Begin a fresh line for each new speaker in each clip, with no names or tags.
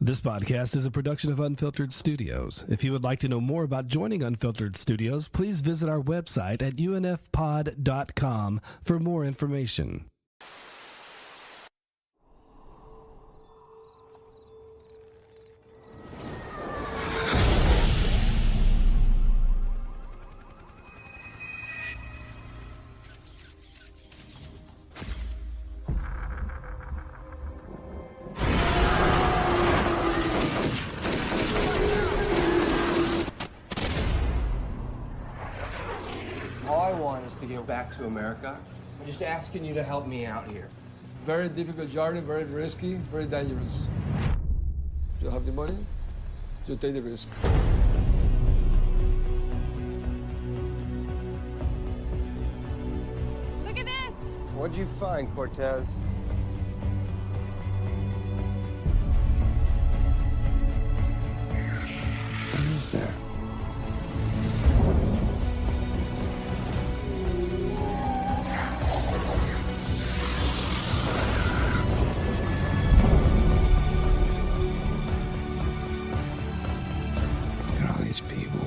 This podcast is a production of Unfiltered Studios. If you would like to know more about joining Unfiltered Studios, please visit our website at unfpod.com for more information.
To get back to America. I'm just asking you to help me out here. Very difficult journey, very risky, very dangerous. You have the money, you take the risk.
Look at this!
What'd you find, Cortez?
What is there? People.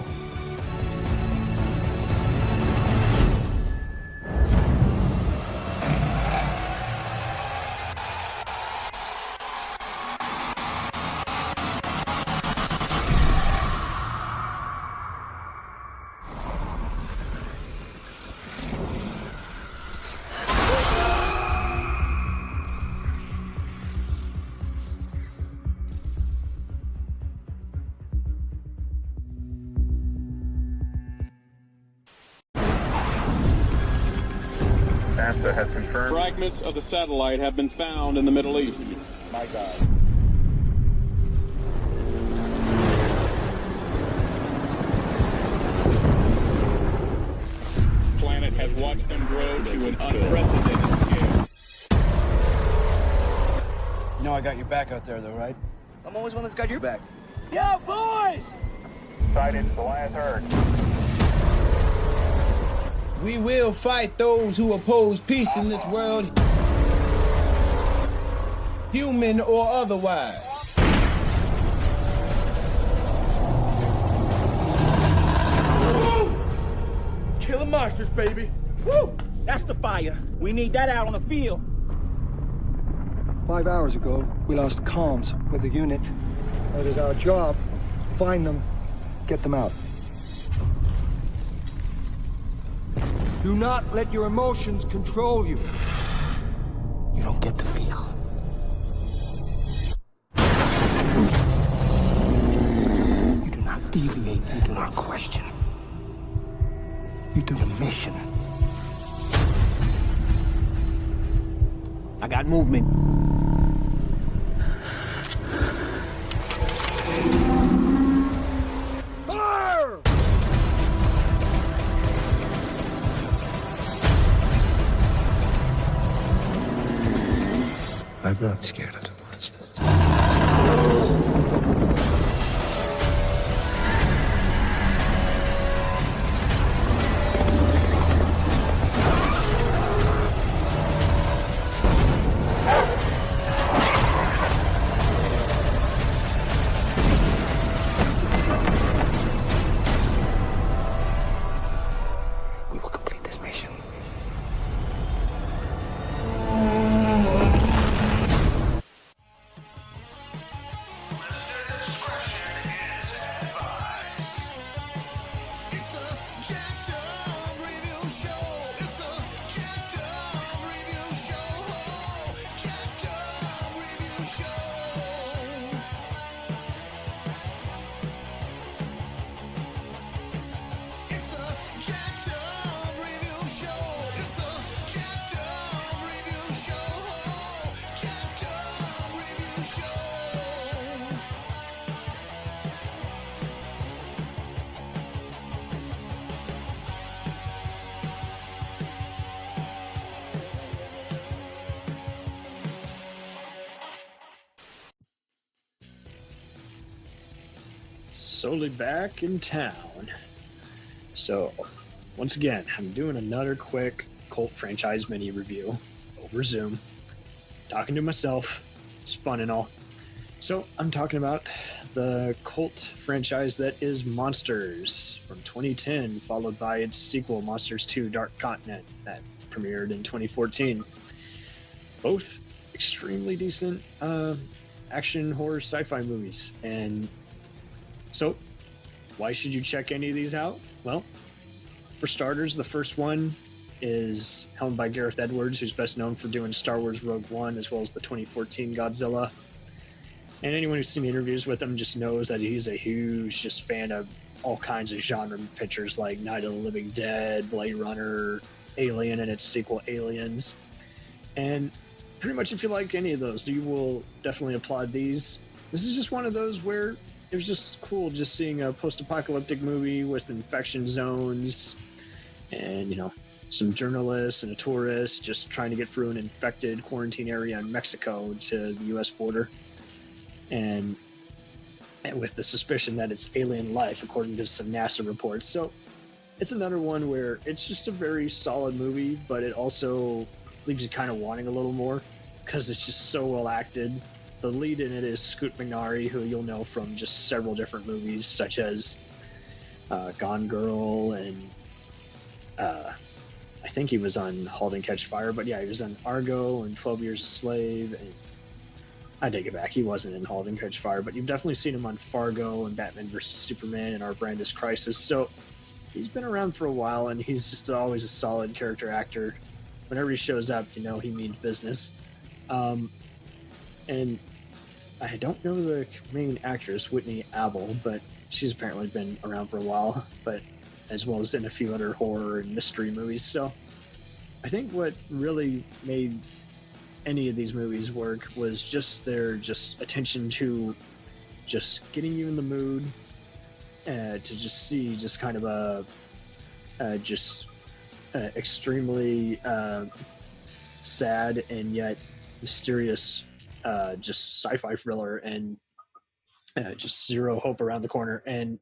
NASA has confirmed
fragments of the satellite have been found in the Middle East.
My God.
The planet has watched them grow to an unprecedented scale.
You know I got your back out there, though, right? I'm always one that's got your back.
Yo, boys!
Sighted Goliath Earth.
We will fight those who oppose peace in this world, human or otherwise. Woo! Killing monsters, baby. Woo! That's the fire. We need that out on the field.
5 hours ago, we lost comms with the unit. It is our job to find them, get them out. Do not let your emotions control you.
You don't get to feel. You do not deviate. You do not question. You do the mission.
I got movement.
Fire!
I'm not scared of the monsters. We will complete this mission.
Solely back in town. So, once again, I'm doing another quick cult franchise mini review over Zoom. Talking to myself. It's fun and all. So I'm talking about the cult franchise that is Monsters from 2010, followed by its sequel, Monsters 2 Dark Continent, that premiered in 2014. Both extremely decent action, horror, sci-fi movies. And so why should you check any of these out? Well, for starters, the first one is helmed by Gareth Edwards, who's best known for doing Star Wars Rogue One as well as the 2014 Godzilla. And anyone who's seen interviews with him just knows that he's a huge just fan of all kinds of genre pictures like Night of the Living Dead, Blade Runner, Alien and its sequel Aliens. And pretty much if you like any of those, you will definitely applaud these. This is just one of those where it was just cool just seeing a post-apocalyptic movie with infection zones and, you know, some journalists and a tourist just trying to get through an infected quarantine area in Mexico to the U.S. border. And with the suspicion that it's alien life, according to some NASA reports. So it's another one where it's just a very solid movie, but it also leaves you kind of wanting a little more because it's just so well acted. The lead in it is Scoot McNairy, who you'll know from just several different movies, such as Gone Girl, and I think he was on *Halt and Catch Fire*, but yeah, he was on Argo and 12 Years a Slave, and I take it back, he wasn't in *Halt and Catch Fire*, but you've definitely seen him on Fargo and Batman vs. Superman and Our Brand is Crisis, so he's been around for a while, and he's just always a solid character actor. Whenever he shows up, you know he means business. And I don't know the main actress, Whitney Abel, but she's apparently been around for a while, but as well as in a few other horror and mystery movies. So I think what really made any of these movies work was just their attention to just getting you in the mood to just see just kind of a extremely sad and yet mysterious just sci-fi thriller, and just zero hope around the corner. And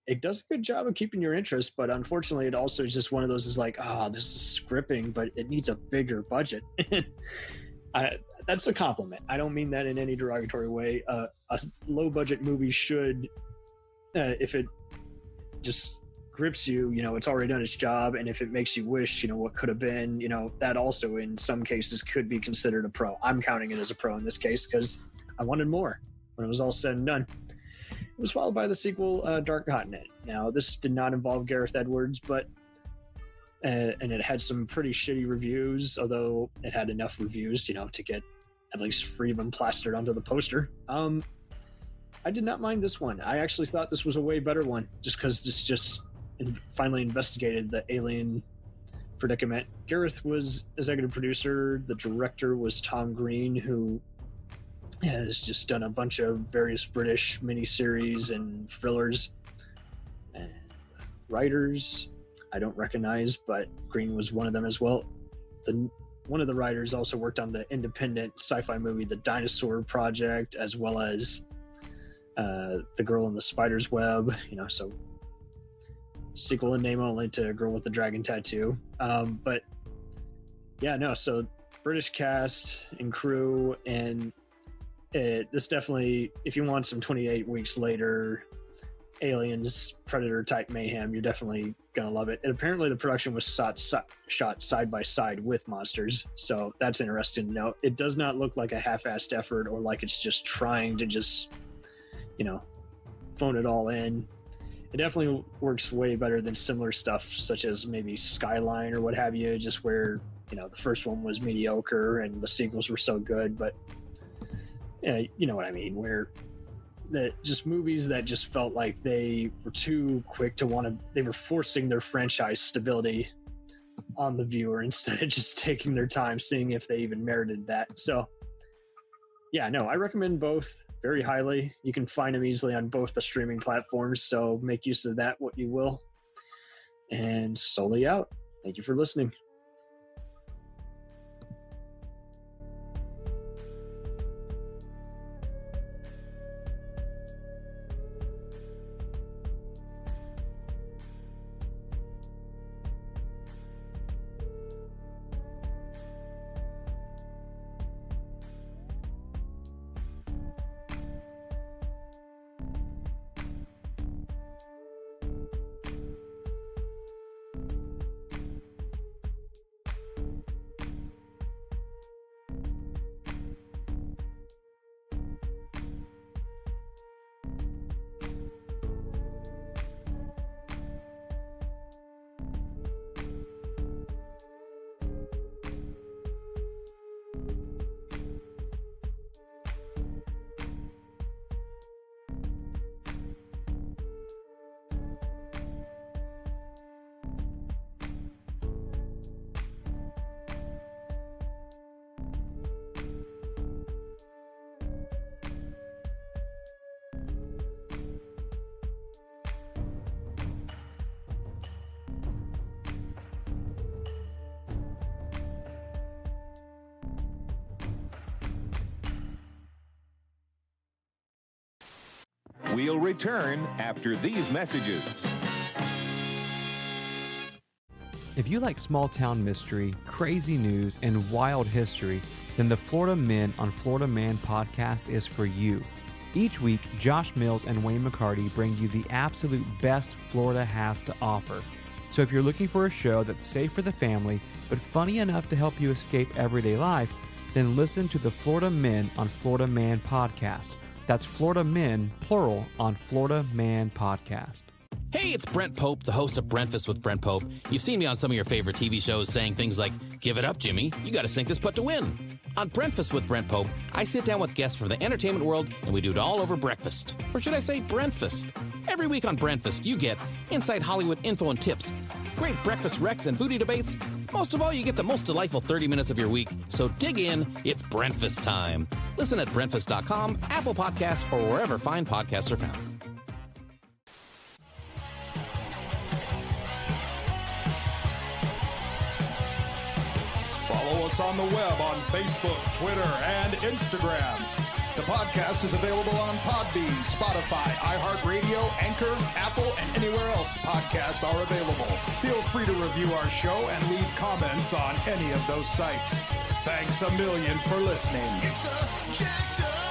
it does a good job of keeping your interest, but unfortunately it also is just one of those is like, this is scripting, but it needs a bigger budget. That's a compliment. I don't mean that in any derogatory way. A low budget movie should, if it just grips you, you know, it's already done its job. And if it makes you wish, you know, what could have been, you know, that also in some cases could be considered a pro. I'm counting it as a pro in this case because I wanted more when it was all said and done. It was followed by the sequel, Dark Continent. Now, this did not involve Gareth Edwards, but and it had some pretty shitty reviews, although it had enough reviews, you know, to get at least 3 of them plastered onto the poster. I did not mind this one. I actually thought this was a way better one, just because this just finally investigated the alien predicament. Gareth was executive producer. The director was Tom Green, who has just done a bunch of various British miniseries and thrillers. And writers I don't recognize, but Green was one of them as well. One of the writers also worked on the independent sci-fi movie The Dinosaur Project, as well as The Girl in the Spider's Web, you know, so sequel in name only to Girl with the Dragon Tattoo. But yeah, no, so British cast and crew, and this definitely, if you want some 28 weeks later aliens, predator type mayhem, you're definitely gonna love it. And apparently the production was shot side by side with Monsters, so that's interesting to note. It does not look like a half-assed effort or like it's just trying to just, you know, phone it all in. It definitely works way better than similar stuff such as maybe Skyline or what have you, just where, you know, the first one was mediocre and the sequels were so good. But you know what I mean, where that just movies that just felt like they were too quick to they were forcing their franchise stability on the viewer instead of just taking their time seeing if they even merited that. So yeah, no, I recommend both very highly. You can find them easily on both the streaming platforms, so make use of that what you will. And solely out. Thank you for listening.
We'll return after these messages.
If you like small-town mystery, crazy news, and wild history, then the Florida Men on Florida Man podcast is for you. Each week, Josh Mills and Wayne McCarty bring you the absolute best Florida has to offer. So if you're looking for a show that's safe for the family, but funny enough to help you escape everyday life, then listen to the Florida Men on Florida Man podcast. That's Florida Men, plural, on Florida Man podcast.
Hey, it's Brent Pope, the host of Breakfast with Brent Pope. You've seen me on some of your favorite TV shows saying things like, "Give it up, Jimmy. You got to sink this putt to win." On Breakfast with Brent Pope, I sit down with guests from the entertainment world, and we do it all over breakfast. Or should I say Brentfast? Every week on Brentfast, you get inside Hollywood info and tips, great breakfast recs and foodie debates. Most of all, you get the most delightful 30 minutes of your week. So dig in. It's Brentfast time. Listen at Brentfast.com, Apple Podcasts, or wherever fine podcasts are found.
Follow us on the web on Facebook, Twitter, and Instagram. The podcast is available on Podbean, Spotify, iHeartRadio, Anchor, Apple, and anywhere else podcasts are available. Feel free to review our show and leave comments on any of those sites. Thanks a million for listening.
It's a jacked up